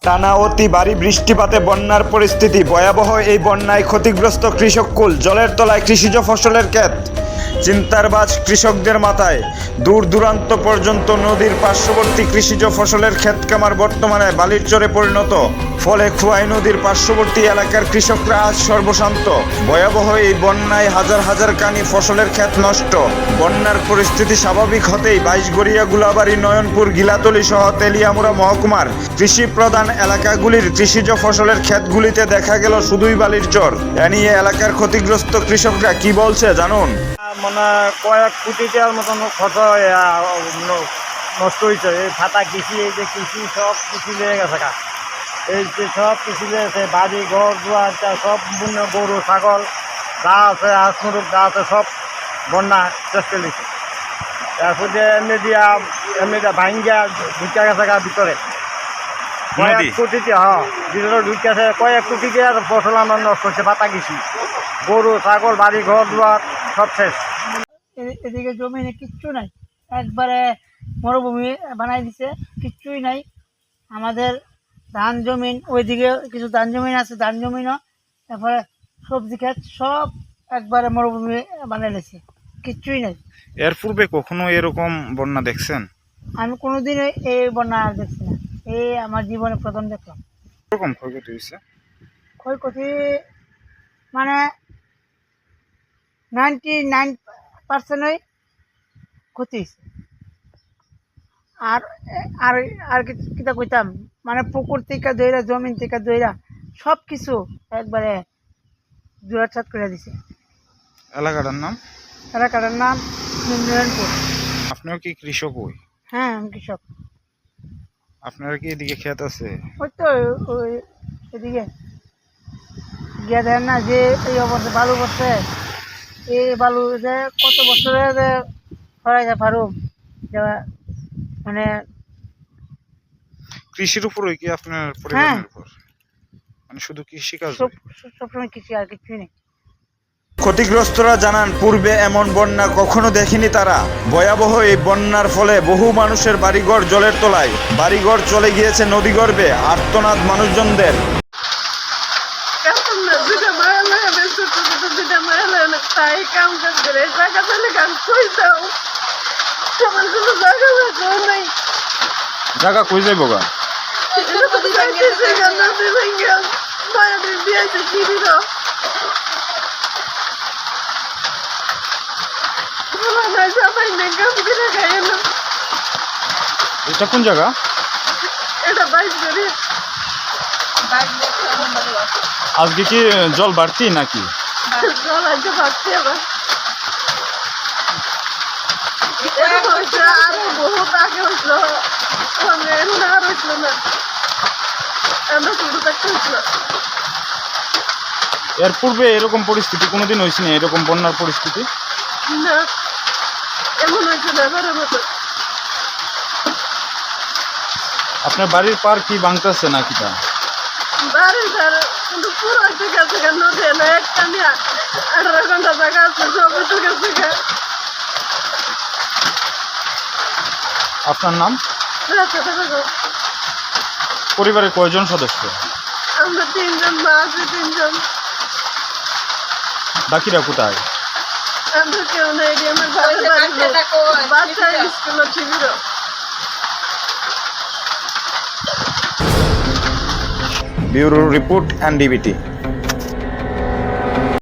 টানা অতি ভারী বৃষ্টিপাতে বন্যার পরিস্থিতি ভয়াবহ। এই বন্যায় ক্ষতিগ্রস্ত কৃষককুল, জলের তলায় কৃষিজ ফসলের ক্ষেত। চিন্তার বাজ কৃষকদের মাথায়। দূর দূরান্ত পর্যন্ত নদীর পার্শ্ববর্তী কৃষিজ ফসলের ক্ষেত কামার বর্তমানে বালির চরে পরিণত। ফলে খোয়াই নদীর পার্শ্ববর্তী এলাকার কৃষকরা আজ সর্বশান্ত। ভয়াবহ এই বন্যায় হাজার হাজার কানি ফসলের ক্ষেত নষ্ট। বন্যার পরিস্থিতি স্বাভাবিক হতেই বাইশগড়িয়া, গুলাবাড়ি, নয়নপুর, গিলাতলি সহ তেলিয়ামুড়া মহকুমার কৃষি প্রধান এলাকাগুলির কৃষিজ ফসলের ক্ষেতগুলিতে দেখা গেল শুধুই বালির চর। এ নিয়ে এলাকার ক্ষতিগ্রস্ত কৃষকরা কি বলছে জানুন। মানে কয়েক কোটি টাকার মতন ক্ষত নষ্ট হয়েছে। এই ফাটা কৃষি, এই যে কৃষি সব কৃষি লেগে গেছে গা। এই যে সব কৃষি লেগেছে, বাড়ি ঘর দুয়ার সব গরু ছাগল যা আছে, হাঁস মুরগ যা আছে সব বন্যা চেষ্টা লিখছে। তারপর যে এমনি ভাঙ্গিয়া ঢুকা গেছে গা ভিতরে কয়েক কোটিতে, ভিতরে ঢুকেছে কয়েক কোটি টাকার ফসল আমার নষ্ট হচ্ছে। পাতা কৃষি, গরু ছাগল বাড়ি ঘর দুয়ার সব শেষ। এদিকে জমিনে কিচ্ছু নাই, একবারে মরুভূমি বানাই দিছে, কিচ্ছুই নাই। আমাদের ধান জমিন, ওইদিকে কিছু ধান জমিন আছে, ধান জমিনও, তারপরে সবজি ক্ষেত সব একবারে মরুভূমি বানাই দিছে, কিচ্ছুই নাই। এর পূর্বে কখনো এরকম বন্যা দেখছেন? আমি কোনোদিন এই বন্যা আর দেখছি না, এই আমার জীবনে প্রথম দেখলাম। এরকম ক্ষয়ক্ষতি হয়েছে? ক্ষয়ক্ষতি মানে 99% ক্ষতি হয়েছে। আর আর আর কিতা কইতাম, মানে পুকুর থেকে দইরা, জমিন থেকে দইরা সব কিছু একবারে জোড়াছাত করে দিছে। এলাকাটার নাম? এলাকাটার নাম নয়নপুর। আপনিও কি কৃষক? ওই হ্যাঁ, আমি কৃষক। আপনারা কি এদিকে ক্ষেত আছে? ওই তো ওই এদিকে গিয়ে দেন না যে এই অবস্থা বালু বসে, এই বালু যে কত বছরে যে ছড়াই যায় পারুম, মানে কৃষির উপরই কি আপনার পরিবারের উপর? মানে শুধু কৃষিকাজ? সবসময় কৃষি, আর কিছুই নেই। ক্ষতিগ্রস্তরা জানান, পূর্বে এমন বন্যা কখনো দেখেনি তারা। ভয়াবহ এই বন্যার ফলে বহু মানুষের বাড়িঘর জলের তলায়, বাড়িঘর চলে গিয়েছে নদীগর্ভে। আর্তনাদ মানুষজনদের। জায়গা কই যাইব গা? এটা কোন জায়গা? আজকে কি জল বাড়তি নাকি? এর পূর্বে এরকম পরিস্থিতি কোনোদিন হয়েছে না? এরকম বন্যার পরিস্থিতি আপনার বাড়ির পার কি ভাঙতেছে নাকি? তা আপনার নাম? পরিবারের কয়জন সদস্য? আমরা 3 জন, মা আছে 3 জন। বাকিরা কোথায়? আমরা কেউ নেই, আমার বাচ্চা স্কুলে ছিল। Bureau report, এনডিবিটি।